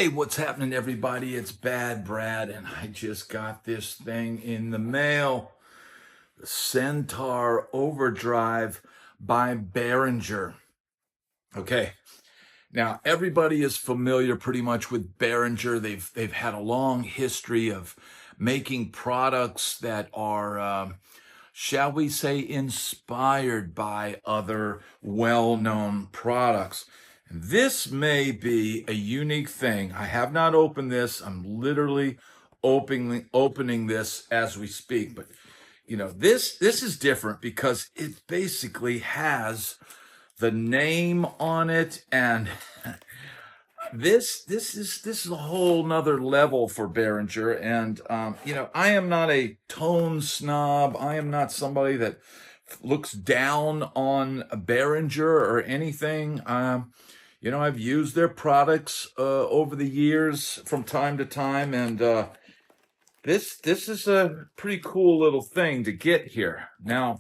Hey, what's happening, everybody? It's Bad Brad, and I just got this thing in the mail. The Centaur Overdrive by Behringer. Okay, now everybody is familiar pretty much with Behringer. They've had a long history of making products that are, shall we say, inspired by other well-known products. This may be a unique thing. I have not opened this. I'm literally opening this as we speak. But this is different because it basically has the name on it, and this is a whole nother level for Behringer. And I am not a tone snob. I am not somebody that looks down on Behringer or anything. I've used their products over the years from time to time, and this is a pretty cool little thing to get here. Now,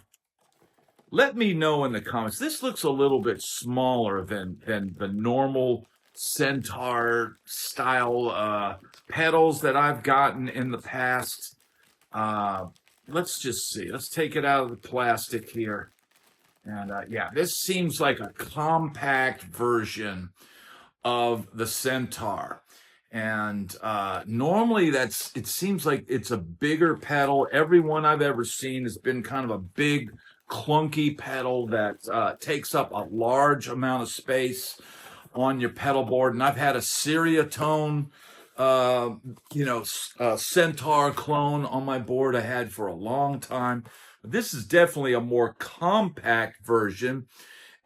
let me know in the comments. This looks a little bit smaller than the normal Centaur style pedals that I've gotten in the past. Let's just see. Let's take it out of the plastic here. And yeah, this seems like a compact version of the Centaur. And normally it seems like it's a bigger pedal. Every one I've ever seen has been kind of a big, clunky pedal that takes up a large amount of space on your pedal board. And I've had a Seriatone, Centaur clone on my board I had for a long time. This is definitely a more compact version,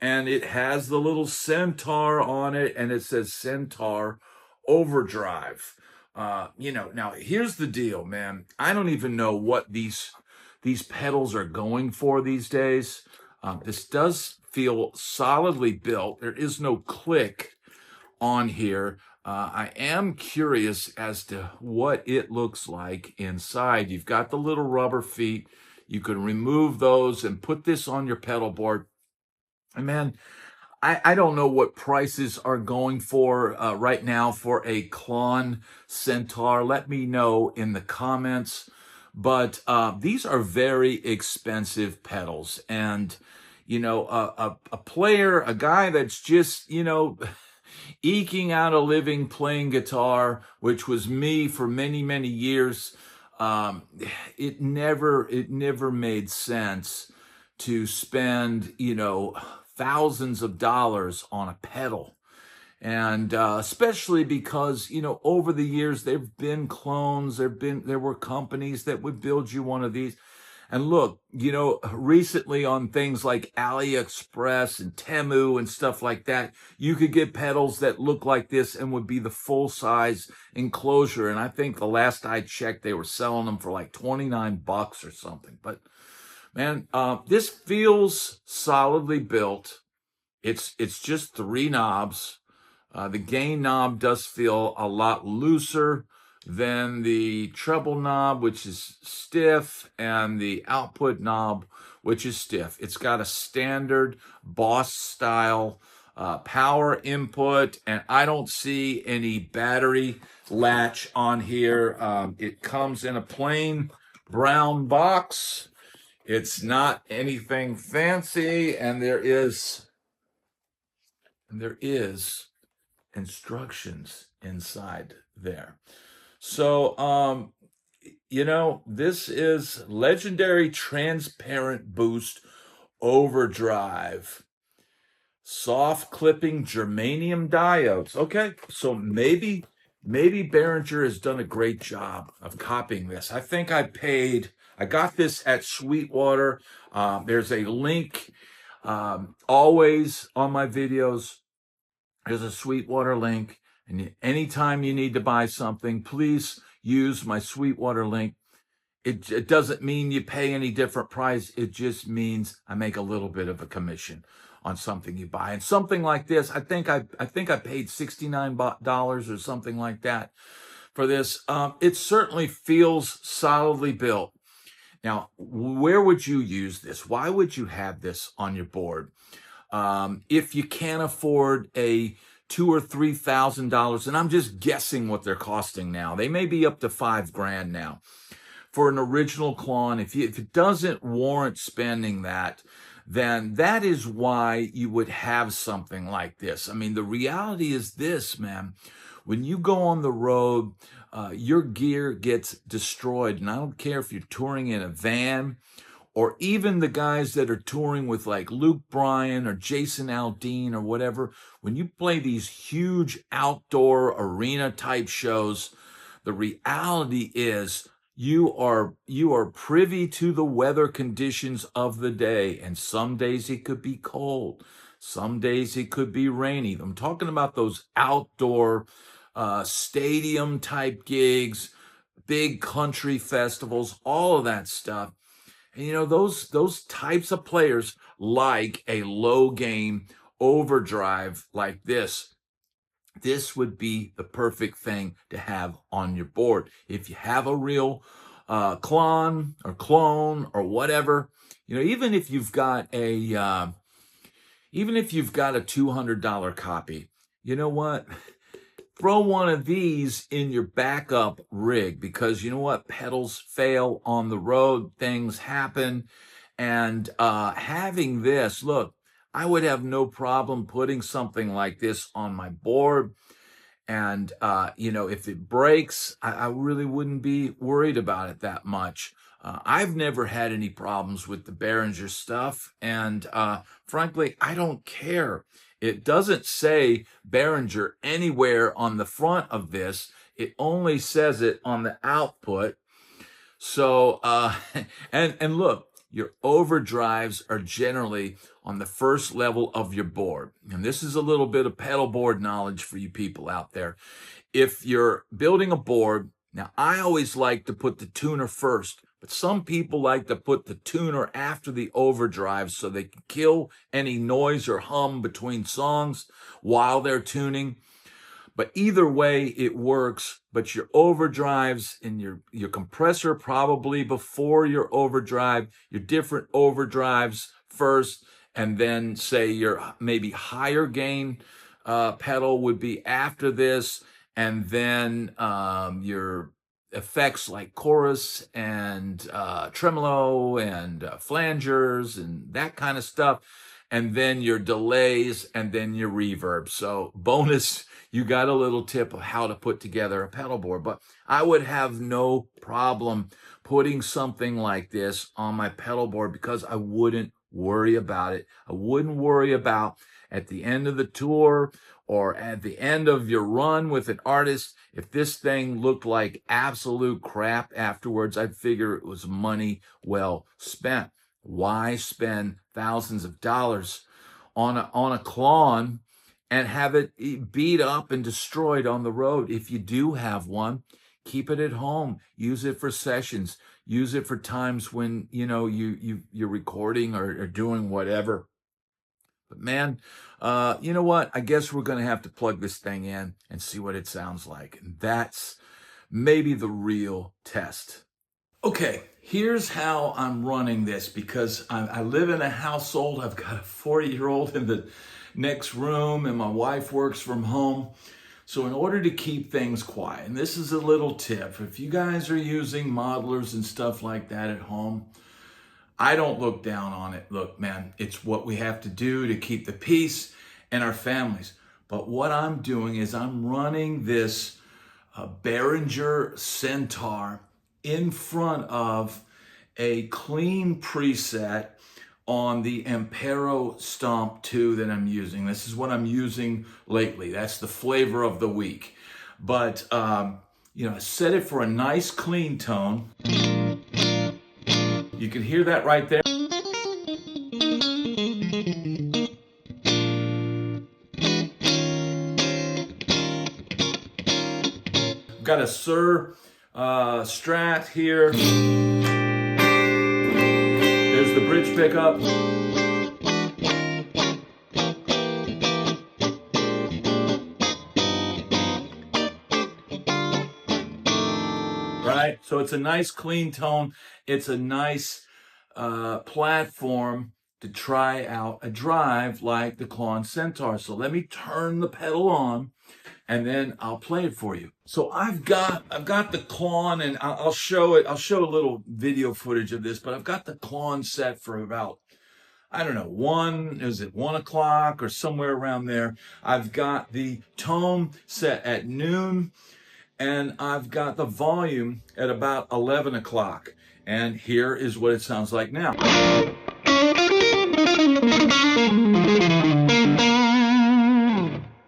and it has the little Centaur on it, and it says Centaur Overdrive. Now here's the deal, man. I don't even know what these pedals are going for these days. This does feel solidly built. There is no click on here. I am curious as to what it looks like inside. You've got the little rubber feet. You can remove those and put this on your pedal board. And man, I don't know what prices are going for right now for a Klon Centaur. Let me know in the comments. But these are very expensive pedals. And, a player, a guy that's just, eking out a living playing guitar, which was me for many, many years, it never made sense to spend, thousands of dollars on a pedal. And especially because, over the years, there've been clones, there were companies that would build you one of these. And look, recently on things like AliExpress and Temu and stuff like that, you could get pedals that look like this and would be the full size enclosure. And I think the last I checked, they were selling them for like $29 or something. But man, this feels solidly built. It's just 3 knobs. The gain knob does feel a lot looser than the treble knob, which is stiff, and the output knob, which is stiff. It's got a standard Boss style power input, and I don't see any battery latch on here. It comes in a plain brown box. It's not anything fancy, and there is instructions inside there. So, this is legendary transparent boost overdrive, soft clipping germanium diodes. Okay, so maybe Behringer has done a great job of copying this. I think I got this at Sweetwater. There's a link always on my videos. There's a Sweetwater link. And anytime you need to buy something, please use my Sweetwater link. It doesn't mean you pay any different price. It just means I make a little bit of a commission on something you buy. And something like this, I think I paid $69 or something like that for this. It certainly feels solidly built. Now, where would you use this? Why would you have this on your board? If you can't afford a $2,000 or $3,000, and I'm just guessing what they're costing now. They may be up to $5,000 now for an original Klon. If it doesn't warrant spending that, then that is why you would have something like this. I mean, the reality is this, man. When you go on the road, your gear gets destroyed. And I don't care if you're touring in a van, or even the guys that are touring with like Luke Bryan or Jason Aldean or whatever. When you play these huge outdoor arena type shows, the reality is you are privy to the weather conditions of the day. And some days it could be cold. Some days it could be rainy. I'm talking about those outdoor stadium type gigs, big country festivals, all of that stuff. And you know, those types of players like a low gain overdrive like this. This would be the perfect thing to have on your board. If you have a real Klon or clone or whatever, you know, even if you've got a $200 copy, you know what? Throw one of these in your backup rig, because you know what? Pedals fail on the road, things happen. And having this, look, I would have no problem putting something like this on my board. And, you know, if it breaks, I really wouldn't be worried about it that much. I've never had any problems with the Behringer stuff. And frankly, I don't care. It doesn't say Behringer anywhere on the front of this. It only says it on the output. So, and look, your overdrives are generally on the first level of your board. And this is a little bit of pedal board knowledge for you people out there. If you're building a board, now I always like to put the tuner first, but some people like to put the tuner after the overdrive so they can kill any noise or hum between songs while they're tuning. But either way, it works. But your overdrives and your compressor probably before your overdrive, your different overdrives first, and then say your maybe higher gain pedal would be after this, and then your effects like chorus and tremolo and flangers and that kind of stuff, and then your delays, and then your reverb. So bonus, you got a little tip of how to put together a pedal board. But I would have no problem putting something like this on my pedal board, because I wouldn't worry about it. I wouldn't worry about at the end of the tour or at the end of your run with an artist, if this thing looked like absolute crap afterwards. I'd figure it was money well spent. Why spend thousands of dollars on a Klon and have it beat up and destroyed on the road? If you do have one, keep it at home. Use it for sessions. Use it for times when, you know, you're recording or doing whatever. But man, you know what? I guess we're going to have to plug this thing in and see what it sounds like. And that's maybe the real test. Okay, here's how I'm running this, because I live in a household. I've got a 40-year-old in the next room, and my wife works from home. So in order to keep things quiet, and this is a little tip, if you guys are using modelers and stuff like that at home, I don't look down on it. Look, man, it's what we have to do to keep the peace in our families. But what I'm doing is I'm running this Behringer Centaur in front of a clean preset on the Ampero Stomp 2 that I'm using. This is what I'm using lately. That's the flavor of the week. But, you know, set it for a nice clean tone. You can hear that right there. Got a Sir Strat here. There's the bridge pickup. Right? So it's a nice clean tone. It's a nice platform to try out a drive like the Klon Centaur. So let me turn the pedal on and then I'll play it for you. So I've got the Klon, and I'll show it. I'll show a little video footage of this, but I've got the Klon set for about, I don't know, 1 o'clock or somewhere around there. I've got the tone set at noon, and I've got the volume at about 11 o'clock. And here is what it sounds like now.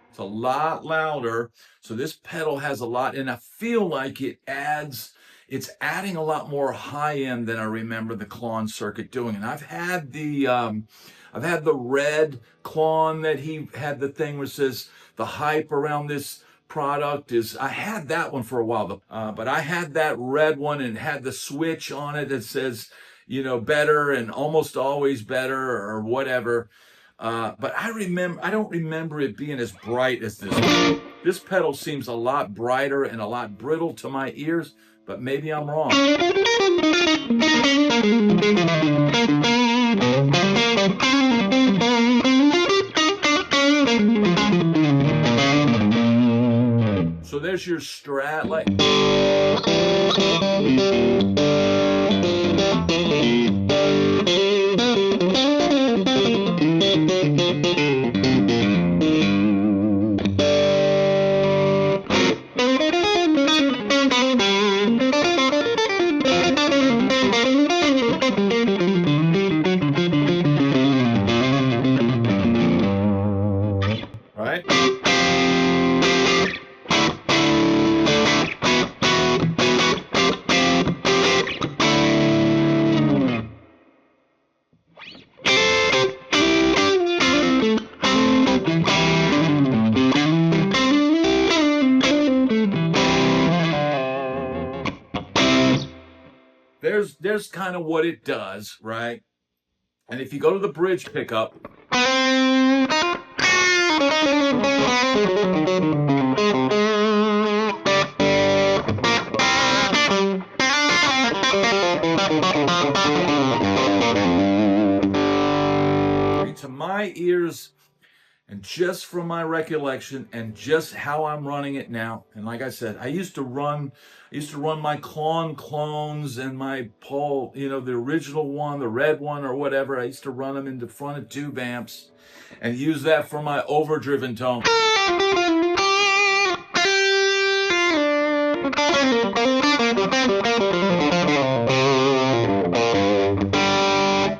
It's a lot louder. So this pedal has a lot, and I feel like it's adding a lot more high end than I remember the Klon circuit doing. And I've had the red Klon that he had, the thing where it says the hype around this product is, I had that one for a while, but I had that red one and had the switch on it that says, you know, better and almost always better or whatever. But I don't remember it being as bright as this. This pedal seems a lot brighter and a lot brittle to my ears, but maybe I'm wrong. So there's your Strat, like. Right? There's kind of what it does, right? And if you go to the bridge pickup, to my ears, and just from my recollection and just how I'm running it now, and like I said, I used to run my Klon clones and my Paul, you know, the original one, the red one or whatever. I used to run them into front of tube amps and use that for my overdriven tone.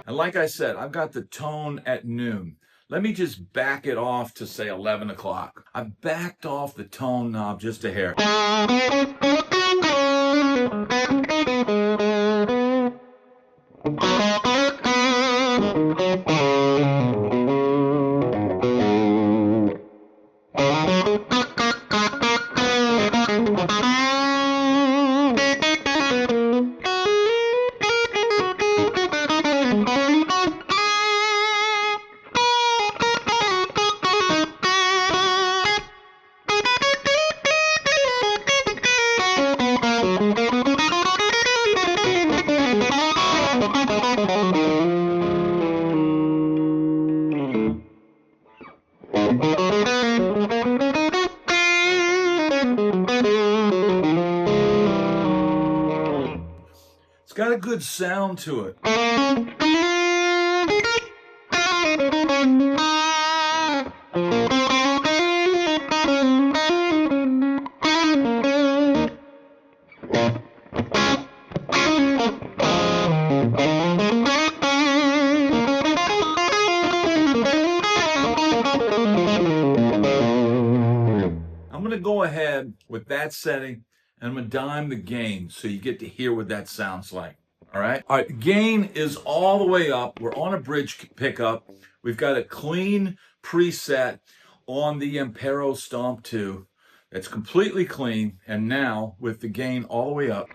And like I said, I've got the tone at noon. Let me just back it off to say 11 o'clock. I backed off the tone knob just a hair. It's got a good sound to it. I'm going to go ahead with that setting, and I'm going to dime the gain so you get to hear what that sounds like. All right. All right. Gain is all the way up. We're on a bridge pickup. We've got a clean preset on the Ampero Stomp 2. That's completely clean. And now with the gain all the way up.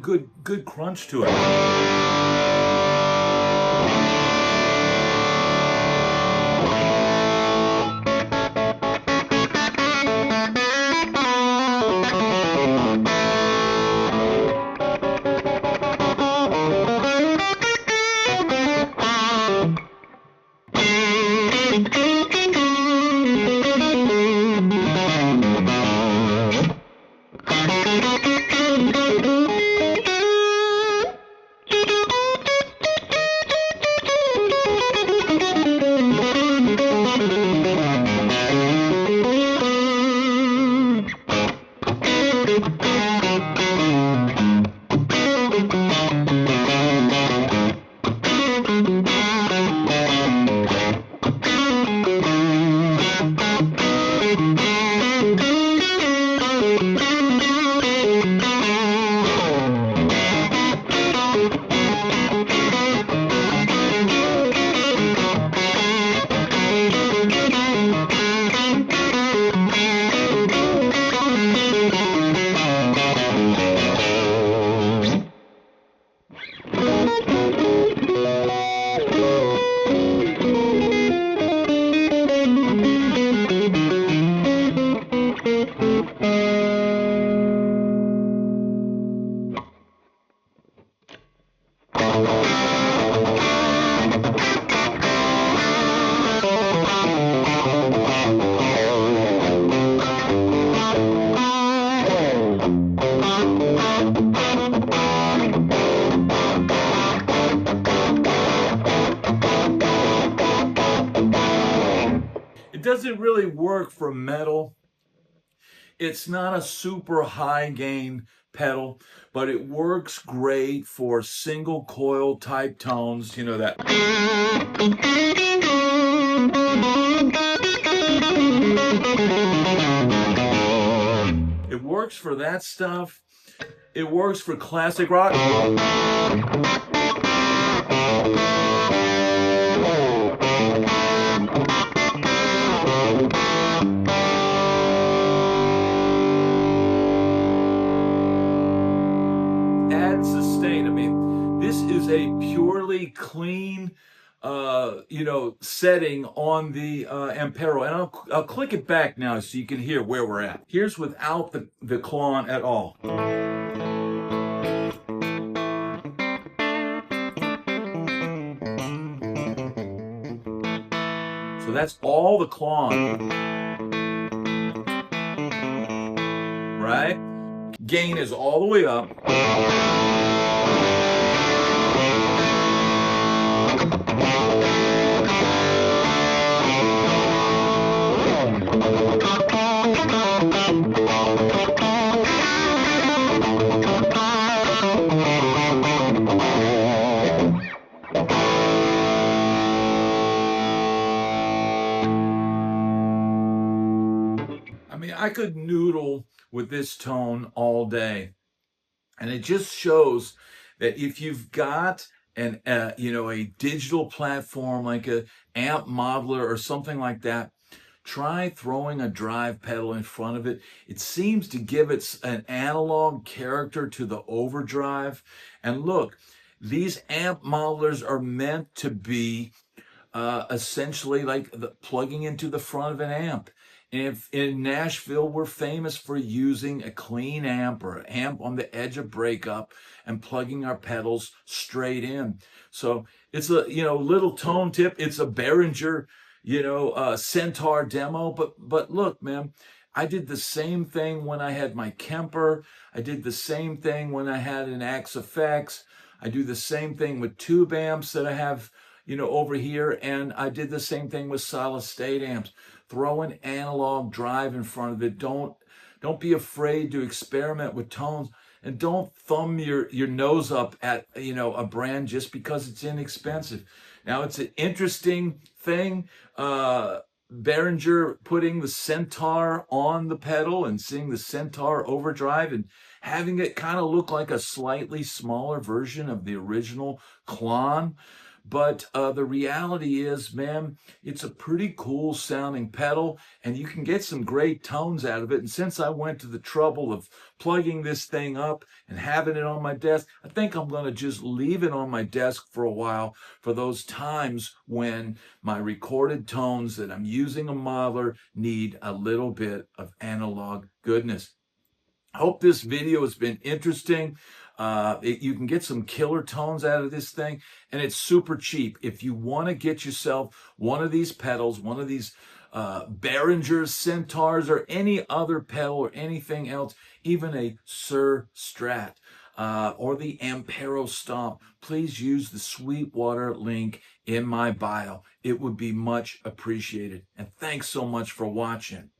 good crunch to it. It doesn't really work for metal. It's not a super high gain pedal, but it works great for single coil type tones, you know, that. It works for that stuff. It works for classic rock. Add sustain. I mean, this is a purely clean, setting on the Ampero. And I'll click it back now so you can hear where we're at. Here's without the Klon at all. So that's all the Klon, right? Gain is all the way up. I mean, I could noodle with this tone all day. And it just shows that if you've got a digital platform like a amp modeler or something like that, try throwing a drive pedal in front of it. It seems to give it an analog character to the overdrive. And look, these amp modelers are meant to be essentially like plugging into the front of an amp. And if in Nashville, we're famous for using a clean amp or an amp on the edge of breakup and plugging our pedals straight in. So it's a, little tone tip. It's a Behringer, Centaur demo. But look, man, I did the same thing when I had my Kemper. I did the same thing when I had an Axe Effects. I do the same thing with tube amps that I have, over here. And I did the same thing with solid state amps. Throw an analog drive in front of it. Don't be afraid to experiment with tones, and don't thumb your nose up at a brand just because it's inexpensive. Now, it's an interesting thing. Behringer putting the Centaur on the pedal and seeing the Centaur Overdrive and having it kind of look like a slightly smaller version of the original Klon. But the reality is, man, it's a pretty cool sounding pedal, and you can get some great tones out of it. And since I went to the trouble of plugging this thing up and having it on my desk, I think I'm going to just leave it on my desk for a while for those times when my recorded tones that I'm using a modeler need a little bit of analog goodness. I hope this video has been interesting. You can get some killer tones out of this thing, and it's super cheap. If you want to get yourself one of these pedals, one of these Behringer Centaurs, or any other pedal or anything else, even a Sir Strat or the Ampero Stomp, please use the Sweetwater link in my bio. It would be much appreciated. And thanks so much for watching.